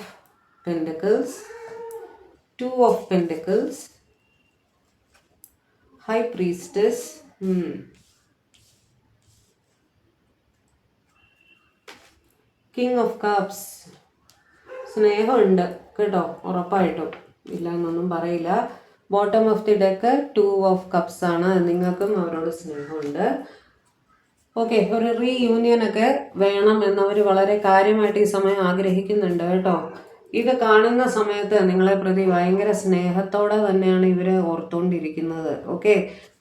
Speaker 1: Pentacles, Two of Pentacles, High Priestess, King of Cups. സ്നേഹമുണ്ട് കേട്ടോ, ഉറപ്പായിട്ടും ഇല്ല എന്നൊന്നും പറയില്ല. Bottom of the deck 2 of Cups ആണ്. നിങ്ങൾക്കും അവരോട് സ്നേഹമുണ്ട്. ഓക്കെ, ഒരു റീയൂണിയൻ ഒക്കെ വേണം എന്നവർ വളരെ കാര്യമായിട്ട് ഈ സമയം ആഗ്രഹിക്കുന്നുണ്ട് കേട്ടോ. ഇത് കാണുന്ന സമയത്ത് നിങ്ങളെ പ്രതി ഭയങ്കര സ്നേഹത്തോടെ തന്നെയാണ് ഇവർ ഓർത്തുകൊണ്ടിരിക്കുന്നത്. ഓക്കെ,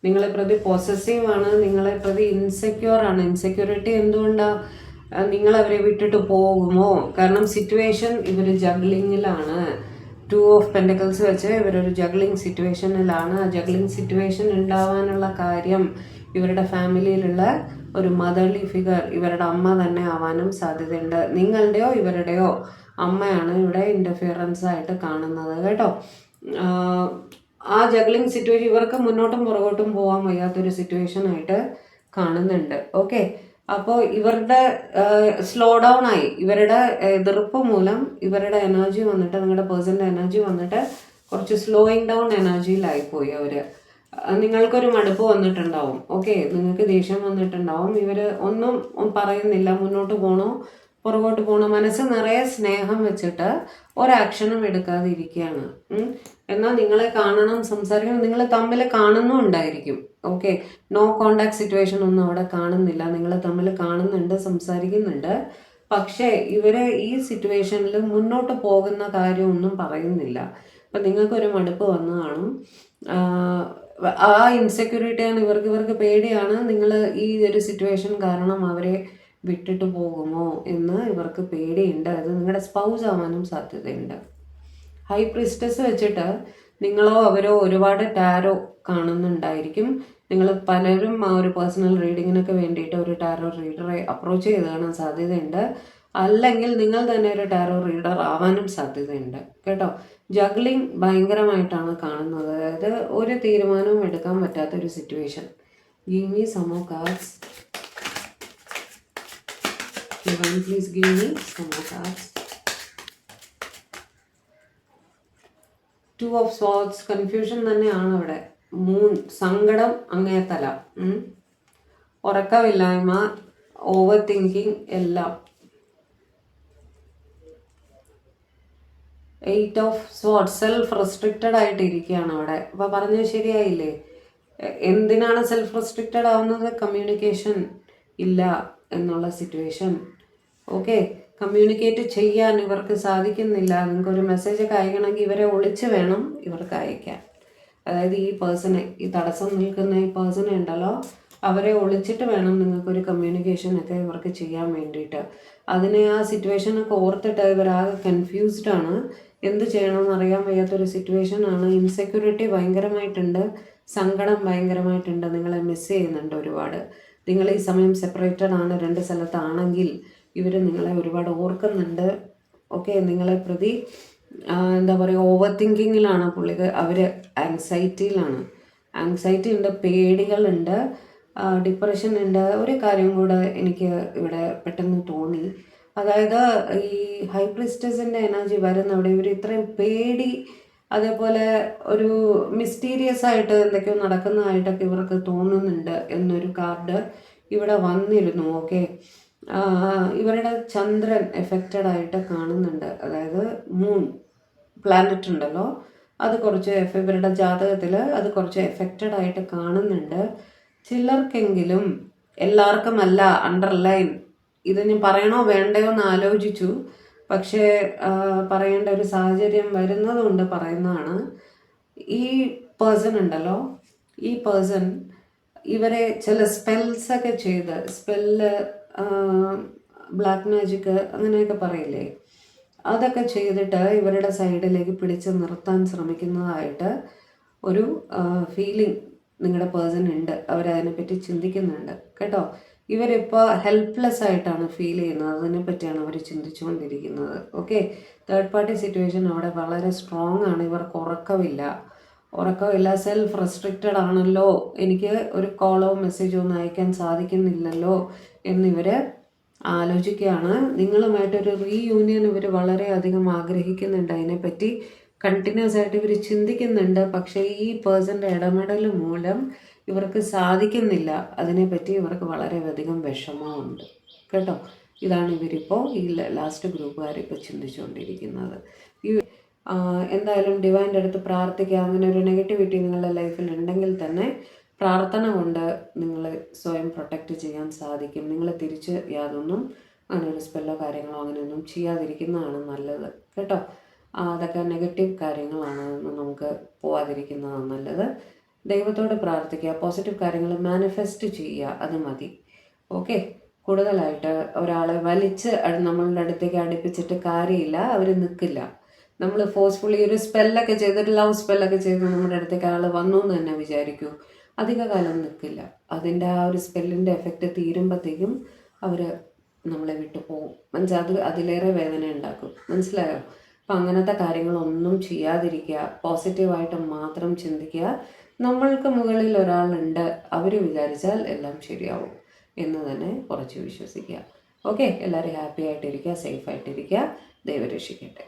Speaker 1: നിങ്ങളെ പ്രതി പോസസീവ് ആണ്, നിങ്ങളെ പ്രതി ഇൻസെക്യൂർ ആണ്. ഇൻസെക്യൂരിറ്റി എന്തുകൊണ്ടാണ്? നിങ്ങൾ അവരെ വിട്ടിട്ട് പോകുമോ? കാരണം സിറ്റുവേഷൻ ഇവർ ജഗ്ലിങ്ങിലാണ്. 2 of Pentacles വെച്ച് ഇവരൊരു ജഗ്ലിങ് സിറ്റുവേഷനിലാണ്. ജഗ്ലിങ് സിറ്റുവേഷൻ ഉണ്ടാവാനുള്ള കാര്യം ഇവരുടെ ഫാമിലിയിലുള്ള ഒരു മദർലി ഫിഗർ ഇവരുടെ അമ്മ തന്നെ ആവാനും സാധ്യതയുണ്ട്. നിങ്ങളുടെയോ ഇവരുടെയോ അമ്മയാണ് ഇവിടെ ഇൻ്റർഫിയറൻസ് ആയിട്ട് കാണുന്നത് കേട്ടോ. ആ ജഗ്ലിങ് സിറ്റുവേഷൻ ഇവർക്ക് മുന്നോട്ടും പുറകോട്ടും പോകാൻ വയ്യാത്തൊരു സിറ്റുവേഷനായിട്ട് കാണുന്നുണ്ട്. ഓക്കെ, അപ്പോൾ ഇവരുടെ സ്ലോ ഡൗൺ ആയി, ഇവരുടെ എതിർപ്പ് മൂലം ഇവരുടെ എനർജി വന്നിട്ട്, നിങ്ങളുടെ പേഴ്സൻ്റെ എനർജി വന്നിട്ട് കുറച്ച് സ്ലോയിങ് ഡൗൺ എനർജിയിലായിപ്പോയി അവർ. നിങ്ങൾക്കൊരു മടുപ്പ് വന്നിട്ടുണ്ടാവും. ഓക്കെ, നിങ്ങൾക്ക് ദേഷ്യം വന്നിട്ടുണ്ടാവും. ഇവർ ഒന്നും പറയുന്നില്ല, മുന്നോട്ട് പോകണോ പുറകോട്ട് പോകണോ, മനസ്സ് നിറയെ സ്നേഹം വെച്ചിട്ട് ഒരാക്ഷനും എടുക്കാതെ ഇരിക്കുകയാണ്. എന്നാൽ നിങ്ങളെ കാണണം, സംസാരിക്കണം, നിങ്ങൾ തമ്മിൽ കാണുന്നുണ്ടായിരിക്കും. ഓക്കെ, നോ കോണ്ടാക്ട് സിറ്റുവേഷൻ ഒന്നും അവിടെ കാണുന്നില്ല. നിങ്ങൾ തമ്മിൽ കാണുന്നുണ്ട്, സംസാരിക്കുന്നുണ്ട്. പക്ഷേ ഇവർ ഈ സിറ്റുവേഷനിൽ മുന്നോട്ട് പോകുന്ന കാര്യമൊന്നും പറയുന്നില്ല. അപ്പം നിങ്ങൾക്കൊരു മടുപ്പ് വന്നു കാണും. ആ ഇൻസെക്യൂരിറ്റിയാണ് ഇവർക്ക് പേടിയാണ്. നിങ്ങൾ ഈ ഒരു സിറ്റുവേഷൻ കാരണം അവരെ വിട്ടിട്ട് പോകുമോ എന്ന് ഇവർക്ക് പേടിയുണ്ട്. അത് നിങ്ങളുടെ സ്പൗസ് ആവാനും സാധ്യതയുണ്ട്. ഹൈ പ്രീസ്റ്റസ് വെച്ചിട്ട് നിങ്ങളോ അവരോ ഒരുപാട് ടാരോ കാണുന്നുണ്ടായിരിക്കും. നിങ്ങൾ പലരും ആ ഒരു പേഴ്സണൽ റീഡിങ്ങിനൊക്കെ വേണ്ടിയിട്ട് ഒരു ടാരോ റീഡറെ അപ്രോച്ച് ചെയ്ത് കാണാൻ സാധ്യതയുണ്ട്. അല്ലെങ്കിൽ നിങ്ങൾ തന്നെ ഒരു ടാരോ റീഡർ ആവാനും സാധ്യതയുണ്ട് കേട്ടോ. ജഗ്ലിംഗ് ഭയങ്കരമായിട്ടാണ് കാണുന്നത്. അതായത് ഒരു തീരുമാനവും എടുക്കാൻ പറ്റാത്തൊരു situation. Give me some more cards. Divine, please give me some more cards. 2 of Swords, confusion തന്നെയാണ് അവിടെ. മൂൺ, സങ്കടം അങ്ങേത്തല, ഉറക്കമില്ലായ്മ, ഓവർ തിങ്കിങ് എല്ലാം. 8 of Swords, സെൽഫ് റെസ്ട്രിക്റ്റഡ് ആയിട്ട് ഇരിക്കുകയാണ് അവിടെ. അപ്പോൾ പറഞ്ഞത് ശരിയായില്ലേ? എന്തിനാണ് സെൽഫ് റെസ്ട്രിക്റ്റഡ് ആവുന്നത്? കമ്മ്യൂണിക്കേഷൻ ഇല്ല എന്നുള്ള സിറ്റുവേഷൻ. ഓക്കെ, കമ്മ്യൂണിക്കേറ്റ് ചെയ്യാൻ ഇവർക്ക് സാധിക്കുന്നില്ല. നിങ്ങൾക്കൊരു മെസ്സേജൊക്കെ അയക്കണമെങ്കിൽ ഇവരെ ഒളിച്ച് വേണം ഇവർക്ക് അയക്കാൻ. അതായത് ഈ പേഴ്സണെ, ഈ തടസ്സം നിൽക്കുന്ന ഈ പേഴ്സണെ ഉണ്ടല്ലോ, അവരെ ഒളിച്ചിട്ട് വേണം നിങ്ങൾക്കൊരു കമ്മ്യൂണിക്കേഷനൊക്കെ ഇവർക്ക് ചെയ്യാൻ വേണ്ടിയിട്ട്. അതിനെ ആ സിറ്റുവേഷനൊക്കെ ഓർത്തിട്ട് ഇവരാകെ കൺഫ്യൂസ്ഡാണ്. എന്ത് ചെയ്യണമെന്ന് അറിയാൻ വയ്യാത്തൊരു സിറ്റുവേഷനാണ്. ഇൻസെക്യൂരിറ്റി ഭയങ്കരമായിട്ടുണ്ട്, സങ്കടം ഭയങ്കരമായിട്ടുണ്ട്. നിങ്ങളെ മിസ് ചെയ്യുന്നുണ്ട് ഒരുപാട്. നിങ്ങൾ ഈ സമയം സെപ്പറേറ്റഡ് ആണ്, 2 സ്ഥലത്താണെങ്കിൽ ഇവർ നിങ്ങളെ ഒരുപാട് ഓർക്കുന്നുണ്ട്. ഓക്കെ, നിങ്ങളെ പ്രതി എന്താ പറയുക, ഓവർ തിങ്കിങ്ങിലാണ് അവർ. ആങ്സൈറ്റിയിലാണ്. ആങ്സൈറ്റി ഉണ്ട്, പേടികളുണ്ട്, ഡിപ്രഷൻ ഉണ്ട്. ഒരു കാര്യം കൂടെ എനിക്ക് ഇവിടെ പെട്ടെന്ന് തോന്നി. അതായത് ഈ ഹൈ പ്രീസ്റ്റസിൻ്റെ എനർജി വരുന്നവിടെ ഇവർ ഇത്രയും പേടി, അതേപോലെ ഒരു മിസ്റ്റീരിയസ് ആയിട്ട് എന്തൊക്കെയോ നടക്കുന്നതായിട്ടൊക്കെ ഇവർക്ക് തോന്നുന്നുണ്ട് എന്നൊരു കാർഡ് ഇവിടെ വന്നിരുന്നു. ഓക്കെ, ഇവരുടെ ചന്ദ്രൻ എഫക്റ്റഡ് ആയിട്ട് കാണുന്നുണ്ട്. അതായത് മൂൺ പ്ലാനറ്റ് ഉണ്ടല്ലോ, അത് കുറച്ച് ഇവരുടെ ജാതകത്തിൽ അത് കുറച്ച് എഫക്റ്റഡ് ആയിട്ട് കാണുന്നുണ്ട്. ചിലർക്കെങ്കിലും, എല്ലാവർക്കും അല്ല, അണ്ടർലൈൻ ഇത് ഞാൻ പറയണോ വേണ്ടയോ എന്ന് ആലോചിച്ചു. പക്ഷേ പറയേണ്ട ഒരു സാഹചര്യം വരുന്നത് കൊണ്ട് പറയുന്നതാണ്. ഈ പേഴ്സൺ ഉണ്ടല്ലോ, ഈ പേഴ്സൺ ഇവരെ ചില സ്പെൽസൊക്കെ ചെയ്ത് ബ്ലാക്ക് മാജിക് അങ്ങനെയൊക്കെ പറയില്ലേ, അതൊക്കെ ചെയ്തിട്ട് ഇവരുടെ സൈഡിലേക്ക് പിടിച്ച് നിർത്താൻ ശ്രമിക്കുന്നതായിട്ട് ഒരു ഫീലിംഗ് നിങ്ങളുടെ പേഴ്സൺ ഉണ്ട്. അവരതിനെപ്പറ്റി ചിന്തിക്കുന്നുണ്ട് കേട്ടോ. ഇവരിപ്പോൾ ഹെൽപ്ലെസ് ആയിട്ടാണ് ഫീൽ ചെയ്യുന്നത്. അതിനെപ്പറ്റിയാണ് അവർ ചിന്തിച്ചുകൊണ്ടിരിക്കുന്നത്. ഓക്കെ, തേർഡ് പാർട്ടി സിറ്റുവേഷൻ അവിടെ വളരെ സ്ട്രോങ് ആണ്. ഇവർക്ക് ഉറക്കമില്ല, സെൽഫ് റെസ്ട്രിക്റ്റഡ് ആണല്ലോ, എനിക്ക് ഒരു കോളോ മെസ്സേജോ ഒന്നും അയക്കാൻ സാധിക്കുന്നില്ലല്ലോ എന്നിവർ ആലോചിക്കുകയാണ്. നിങ്ങളുമായിട്ടൊരു റീയൂണിയൻ ഇവർ വളരെയധികം ആഗ്രഹിക്കുന്നുണ്ട്. അതിനെപ്പറ്റി കണ്ടിന്യൂസ് ആയിട്ട് ഇവർ ചിന്തിക്കുന്നുണ്ട്. പക്ഷേ ഈ പേഴ്സൻ്റെ ഇടപെടൽ മൂലം ഇവർക്ക് സാധിക്കുന്നില്ല. അതിനെപ്പറ്റി ഇവർക്ക് വളരെയധികം വിഷമമുണ്ട് കേട്ടോ. ഇതാണ് ഇവരിപ്പോൾ ഈ ലാസ്റ്റ് ഗ്രൂപ്പുകാരിപ്പോൾ ചിന്തിച്ചുകൊണ്ടിരിക്കുന്നത്. എന്തായാലും ഡിവൈൻ്റെ അടുത്ത് പ്രാർത്ഥിക്കുക. അങ്ങനെ ഒരു നെഗറ്റിവിറ്റി നിങ്ങളുടെ ലൈഫിൽ ഉണ്ടെങ്കിൽ തന്നെ പ്രാർത്ഥന കൊണ്ട് നിങ്ങൾ സ്വയം പ്രൊട്ടക്റ്റ് ചെയ്യാൻ സാധിക്കും. നിങ്ങൾ തിരിച്ച് യാതൊന്നും അങ്ങനെ ഒരു സ്പെല്ലോ കാര്യങ്ങളോ അങ്ങനെയൊന്നും ചെയ്യാതിരിക്കുന്നതാണ് നല്ലത് കേട്ടോ. അതൊക്കെ നെഗറ്റീവ് കാര്യങ്ങളാണ്, നമുക്ക് പോവാതിരിക്കുന്നതാണ് നല്ലത്. ദൈവത്തോട് പ്രാർത്ഥിക്കുക, പോസിറ്റീവ് കാര്യങ്ങൾ മാനിഫെസ്റ്റ് ചെയ്യുക, അത് മതി. ഓക്കെ, കൂടുതലായിട്ട് ഒരാളെ വലിച്ച് നമ്മളുടെ അടുത്തേക്ക് അടുപ്പിച്ചിട്ട് കാര്യമില്ല, അവർ നിൽക്കില്ല. നമ്മൾ ഫോഴ്സ്ഫുള്ളി ഒരു സ്പെല്ലൊക്കെ ചെയ്തിട്ട് ലവ് സ്പെല്ലൊക്കെ ചെയ്ത് നമ്മുടെ അടുത്തേക്ക് ആൾ വന്നു എന്ന് തന്നെ വിചാരിക്കൂ, അധിക കാലം നിൽക്കില്ല. അതിൻ്റെ ആ ഒരു സ്പെല്ലിൻ്റെ എഫക്റ്റ് തീരുമ്പോഴത്തേക്കും അവർ നമ്മളെ വിട്ടു പോകും. മനസ്സിലായി, അതിലേറെ വേദന ഉണ്ടാക്കും. മനസ്സിലായോ? അപ്പം അങ്ങനത്തെ കാര്യങ്ങളൊന്നും ചെയ്യാതിരിക്കുക, പോസിറ്റീവായിട്ട് മാത്രം ചിന്തിക്കുക. നമ്മൾക്ക് മുകളിൽ ഒരാളുണ്ട്, അവർ വിചാരിച്ചാൽ എല്ലാം ശരിയാവും എന്ന് തന്നെ കുറച്ച് വിശ്വസിക്കുക. ഓക്കെ, എല്ലാവരും ഹാപ്പി ആയിട്ടിരിക്കുക, സേഫ് ആയിട്ടിരിക്കുക. ദൈവം രക്ഷിക്കട്ടെ.